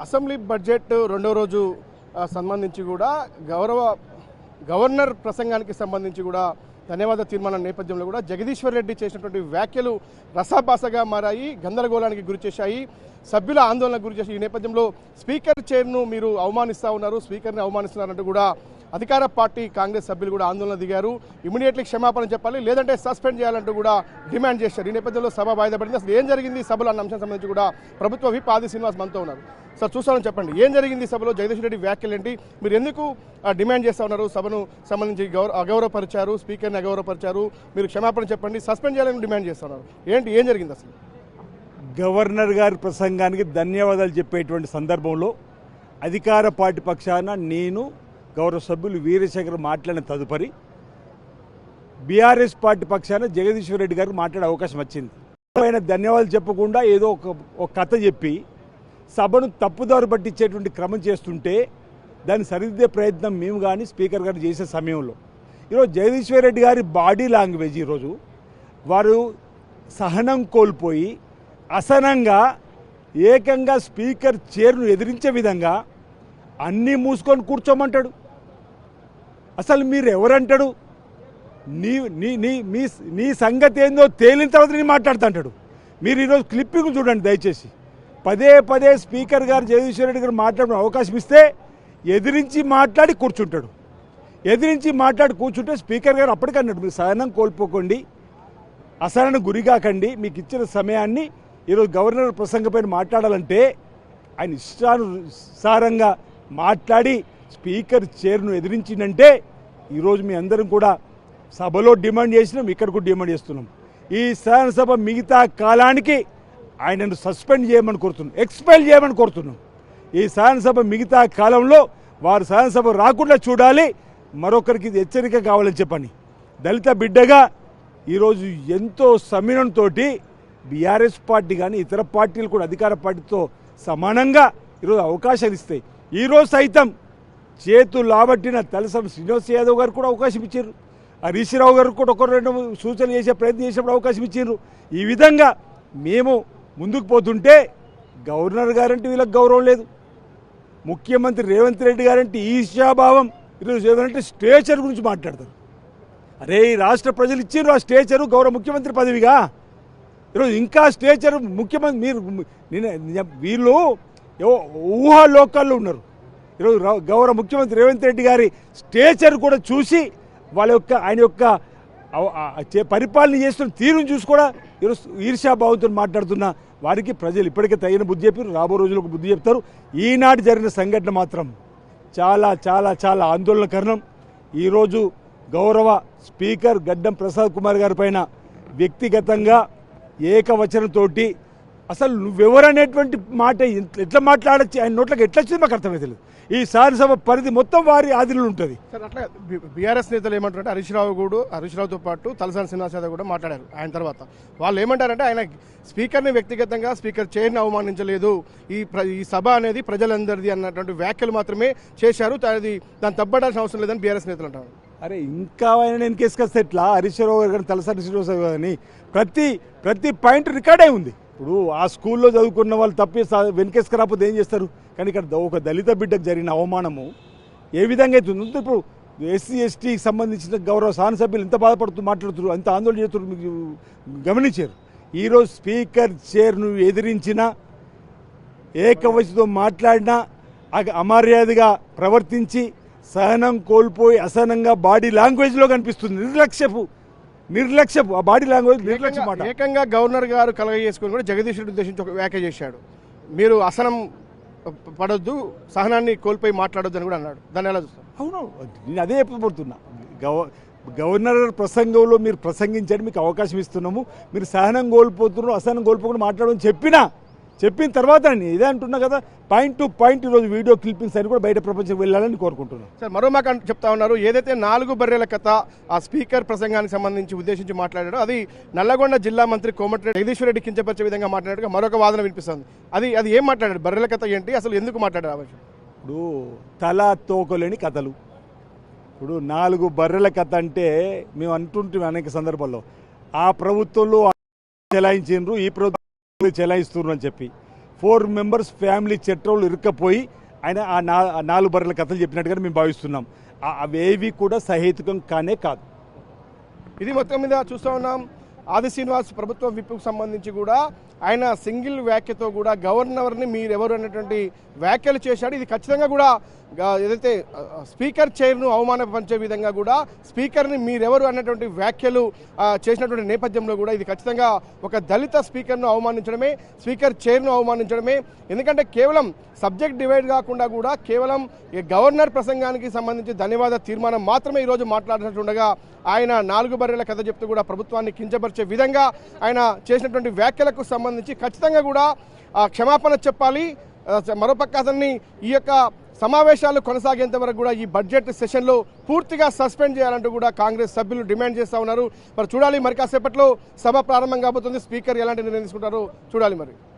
Assembly budget రెండో రోజు సంబంధించి కూడా గవర్నర్ ప్రసంగానికి సంబంధించి కూడా ధన్యవాద తీర్మానం నేపథ్యంలో కూడా జగదీశ్వర్ రెడ్డి చేసినటువంటి వ్యాఖ్యలు రసాభాసగా మారాయి, గందరగోళానికి గురి చేశాయి, సభ్యుల ఆందోళనకు గురి చేసి ఈ నేపథ్యంలో స్పీకర్ చైర్ను మీరు అవమానిస్తూ ఉన్నారు, స్పీకర్ని అవమానిస్తున్నారంటూ కూడా అధికార పార్టీ కాంగ్రెస్ సభ్యులు కూడా ఆందోళన దిగారు. ఇమీడియట్లీ క్షమాపణ చెప్పాలి, లేదంటే సస్పెండ్ చేయాలంటూ కూడా డిమాండ్ చేశారు. ఈ నేపథ్యంలో సభ వాయిదా పడింది. అసలు ఏం జరిగింది సభలో అన్న అంశం సంబంధించి కూడా ప్రభుత్వ విప్ ఆది శ్రీనివాస్ మనతో ఉన్నారు. సార్, చూస్తామని చెప్పండి, ఏం జరిగింది సభలో? జగదీశ్వర్ రెడ్డి వ్యాఖ్యలు ఏంటి? మీరు ఎందుకు డిమాండ్ చేస్తూ ఉన్నారు? సభను సంబంధించి అగౌరవపరిచారు, స్పీకర్ని అగౌరవపరిచారు, మీరు క్షమాపణ చెప్పండి, సస్పెండ్ చేయాలని డిమాండ్ చేస్తున్నారు. ఏం జరిగింది అసలు? గవర్నర్ గారి ప్రసంగానికి ధన్యవాదాలు చెప్పేటువంటి సందర్భంలో అధికార పార్టీ పక్షాన నేను గౌరవ సభ్యులు వీరశేఖర్ మాట్లాడిన తదుపరి బీఆర్ఎస్ పార్టీ పక్షాన జగదీశ్వర్ రెడ్డి గారికి మాట్లాడే అవకాశం వచ్చింది. ఆయన ధన్యవాదాలు చెప్పకుండా ఏదో ఒక కథ చెప్పి సభను తప్పుదారు పట్టించేటువంటి క్రమం చేస్తుంటే దాన్ని సరిదిద్దే ప్రయత్నం మేము కానీ స్పీకర్ గారు చేసే సమయంలో ఈరోజు జగదీశ్వర్ రెడ్డి గారి బాడీ లాంగ్వేజ్ ఈరోజు వారు సహనం కోల్పోయి అసహనంగా ఏకంగా స్పీకర్ చైర్ను ఎదిరించే విధంగా అన్నీ మూసుకొని కూర్చోమంటాడు. అసలు మీరు ఎవరంటాడు? నీ నీ నీ మీ నీ సంగతి ఏందో తేలిన తర్వాత నేను మాట్లాడుతుంటాడు. మీరు ఈరోజు క్లిప్పింగ్ చూడండి దయచేసి. పదే పదే స్పీకర్ గారు జగదీశ్వర్ రెడ్డి గారు మాట్లాడిన అవకాశం ఇస్తే ఎదిరించి మాట్లాడి కూర్చుంటాడు. ఎదిరించి మాట్లాడి కూర్చుంటే స్పీకర్ గారు అప్పటికన్నాడు, మీరు సహనం కోల్పోకండి, అసహనం గురిగాకండి, మీకు ఇచ్చిన సమయాన్ని ఈరోజు గవర్నర్ ప్రసంగపైన మాట్లాడాలంటే ఆయన ఇష్టానుసారంగా మాట్లాడి స్పీకర్ చైర్ను ఎదిరించిందంటే ఈరోజు మీ అందరం కూడా సభలో డిమాండ్ చేసినాం, ఇక్కడ కూడా డిమాండ్ చేస్తున్నాం. ఈ శాసనసభ మిగతా కాలానికి ఆయనను సస్పెండ్ చేయమని కోరుతున్నాం, ఎక్స్పెల్ చేయమని కోరుతున్నాం. ఈ శాసనసభ మిగతా కాలంలో వారు శాసనసభ రాకుండా చూడాలి, మరొకరికి ఇది హెచ్చరిక కావాలని చెప్పని దళిత బిడ్డగా ఈరోజు ఎంతో సమయంతో బీఆర్ఎస్ పార్టీ కానీ ఇతర పార్టీలు కూడా అధికార పార్టీతో సమానంగా ఈరోజు అవకాశాలు ఇస్తాయి. ఈరోజు సైతం చేతులు లాబట్టిన తలసం శ్రీనివాస్ యాదవ్ గారు కూడా అవకాశం ఇచ్చారు, హరీష్ రావు గారు కూడా ఒక రెండు సూచనలు చేసే ప్రయత్నం చేసినప్పుడు అవకాశం ఇచ్చారు. ఈ విధంగా మేము ముందుకు పోతుంటే గవర్నర్ గారంటే వీళ్ళకి గౌరవం లేదు, ముఖ్యమంత్రి రేవంత్ రెడ్డి గారంటే ఈర్ష్యాభావం. ఈరోజు ఏదంటే స్టేచర్ గురించి మాట్లాడతారు. అరే, ఈ రాష్ట్ర ప్రజలు ఇచ్చారు ఆ స్టేచరు గౌరవ ముఖ్యమంత్రి పదవిగా. ఈరోజు ఇంకా స్టేచర్ ముఖ్యమంత్రి మీరు వీళ్ళు ఊహాలోకాల్లో ఉన్నారు. ఈరోజు గౌరవ ముఖ్యమంత్రి రేవంత్ రెడ్డి గారి స్టేచర్ కూడా చూసి ఆయన యొక్క పరిపాలన చేస్తున్న తీరును చూసి కూడా ఈరోజు ఈర్ష్యాభావంతో మాట్లాడుతున్న వారికి ప్రజలు ఇప్పటికే తగిన బుద్ధి చెప్పారు, రాబో రోజులకు బుద్ధి చెప్తారు. ఈనాడు జరిగిన సంఘటన మాత్రం చాలా చాలా చాలా ఆందోళనకరణం. ఈరోజు గౌరవ స్పీకర్ గడ్డం ప్రసాద్ కుమార్ గారి పైన వ్యక్తిగతంగా ఏకవచనంతో అసలు నువ్వెవరనేటువంటి మాట ఎట్లా మాట్లాడచ్చు, ఆయన నోట్లకి ఎట్లా వచ్చింది మాకు అర్థమైతే లేదు. ఈ శాసనసభ పరిధి మొత్తం వారి ఆధీనంలో ఉంటుంది. సార్, అట్లా బీఆర్ఎస్ నేతలు ఏమంటారంటే హరీష్ రావుతో పాటు తలసాని శ్రీనివాస్ యాదవ్ కూడా మాట్లాడారు. ఆయన తర్వాత వాళ్ళు ఏమంటారంటే ఆయన స్పీకర్ని వ్యక్తిగతంగా స్పీకర్ చైర్ని అవమానించలేదు, ఈ సభ అనేది ప్రజలందరిది అన్నటువంటి వ్యాఖ్యలు మాత్రమే చేశారు, దాన్ని తప్పడాల్సిన అవసరం లేదని బీఆర్ఎస్ నేతలు అంటారు. అరే, ఇంకా ఆయన నేను కేసుకొస్తే ఎట్లా? హరీష్ రావు గారు తలసాని శ్రీనివాస్ యాదవ్ గారిని ప్రతి పాయింట్ రికార్డ్ అయి ఉంది. ఇప్పుడు ఆ స్కూల్లో చదువుకున్న వాళ్ళు తప్పి వెనకేసుకురాకపోతే ఏం చేస్తారు? కానీ ఇక్కడ ఒక దళిత బిడ్డకు జరిగిన అవమానము ఏ విధంగా అవుతుంది? ఇప్పుడు ఎస్సీ ఎస్టీకి సంబంధించిన గౌరవ శాసనసభ్యులు ఎంత మాట్లాడుతున్నారు, ఎంత ఆందోళన చేస్తున్నారు మీకు గమనించారు. ఈరోజు స్పీకర్ చైర్ను ఎదిరించిన, ఏకవచనంతో మాట్లాడినా అమర్యాదగా ప్రవర్తించి సహనం కోల్పోయి అసహనంగా బాడీ లాంగ్వేజ్లో కనిపిస్తుంది. నిర్లక్ష్యపు ఆ బాడీ లాంగ్వేజ్ నిర్లక్ష్యం మాట. ఏకంగా గవర్నర్ గారు కలగజేసుకుని కూడా జగదీష్ రెడ్డి ఉద్దేశించి ఒక వ్యాఖ్య చేశాడు, మీరు అసహనం పడొద్దు, సహనాన్ని కోల్పోయి మాట్లాడొద్దు అని కూడా అన్నాడు. దాన్ని ఎలా చూస్తాం? అవును, నేను అదే చెప్పబడుతున్నా. గవర్నర్ ప్రసంగంలో మీరు ప్రసంగించండి, మీకు అవకాశం ఇస్తున్నాము, మీరు సహనం కోల్పోతున్నారు, అసహనం కోల్పోకుండా మాట్లాడమని చెప్పిన తర్వాత ఇదే అంటున్నా కదా, పాయింట్ టు పాయింట్ ఈరోజు వీడియో క్లిప్పింగ్స్ అని కూడా బయట ప్రపంచం వెళ్ళాలని కోరుకుంటున్నాను. సార్, మరో మాట చెప్తా ఉన్నారు, ఏదైతే 4 బర్రెల కథ ఆ స్పీకర్ ప్రసంగానికి సంబంధించి ఉద్దేశించి మాట్లాడాడో అది నల్లగొండ జిల్లా మంత్రి కోమటిరెడ్డి జగదీశ్వర్ రెడ్డి కించపరిచే విధంగా మాట్లాడాడుగా మరొక వాదన వినిపిస్తుంది. అది ఏం మాట్లాడాడు? బర్రెల కథ ఏంటి, అసలు ఎందుకు మాట్లాడారు అవసరం? ఇప్పుడు తల తోకలేని కథలు. ఇప్పుడు 4 బర్రెల కథ అంటే మేము అంటుంటాం అనేక సందర్భాల్లో, ఆ ప్రభుత్వంలో చెలాయించారు, ఈ ప్రభుత్వం చెలాయిస్తున్నారు అని చెప్పి 4 మెంబర్స్ ఫ్యామిలీ చట్టంలో ఇరుక్కపోయి ఆయన ఆ 4 బర్రెల కథలు చెప్పినట్టుగా మేము భావిస్తున్నాం. అవేవి కూడా సహేతుకం కానే కాదు. ఇది మొత్తం మీద చూస్తూ ఉన్నాం. ఆది శ్రీనివాస్ ప్రభుత్వ విప్పుకు సంబంధించి కూడా ఆయన సింగిల్ వ్యాఖ్యతో కూడా గవర్నర్ని మీరెవరు అన్నటువంటి వ్యాఖ్యలు చేశాడు. ఇది ఖచ్చితంగా కూడా ఏదైతే స్పీకర్ చైర్ను అవమానపరిచే విధంగా కూడా స్పీకర్ని మీరెవరు అన్నటువంటి వ్యాఖ్యలు చేసినటువంటి నేపథ్యంలో కూడా ఇది ఖచ్చితంగా ఒక దళిత స్పీకర్ను అవమానించడమే, స్పీకర్ చైర్ను అవమానించడమే. ఎందుకంటే కేవలం సబ్జెక్ట్ డివైడ్ కాకుండా కూడా కేవలం గవర్నర్ ప్రసంగానికి సంబంధించి ధన్యవాద తీర్మానం మాత్రమే ఈరోజు మాట్లాడినట్టుండగా ఆయన 4 బర్రెల కథ చెప్తూ కూడా ప్రభుత్వాన్ని కించపరిచే విధంగా ఆయన చేసినటువంటి వ్యాఖ్యలకు సంబంధించి ఖచ్చితంగా కూడా క్షమాపణ చెప్పాలి. మరోపక్క అతన్ని ఈ యొక్క సమావేశాలు కొనసాగేంత వరకు కూడా ఈ బడ్జెట్ సెషన్లో పూర్తిగా సస్పెండ్ చేయాలంటూ కూడా కాంగ్రెస్ సభ్యులు డిమాండ్ చేస్తూ ఉన్నారు. మరి చూడాలి, మరి కాసేపట్లో సభ ప్రారంభం కాబోతుంది. స్పీకర్ ఎలాంటి నిర్ణయం తీసుకుంటారో చూడాలి మరి.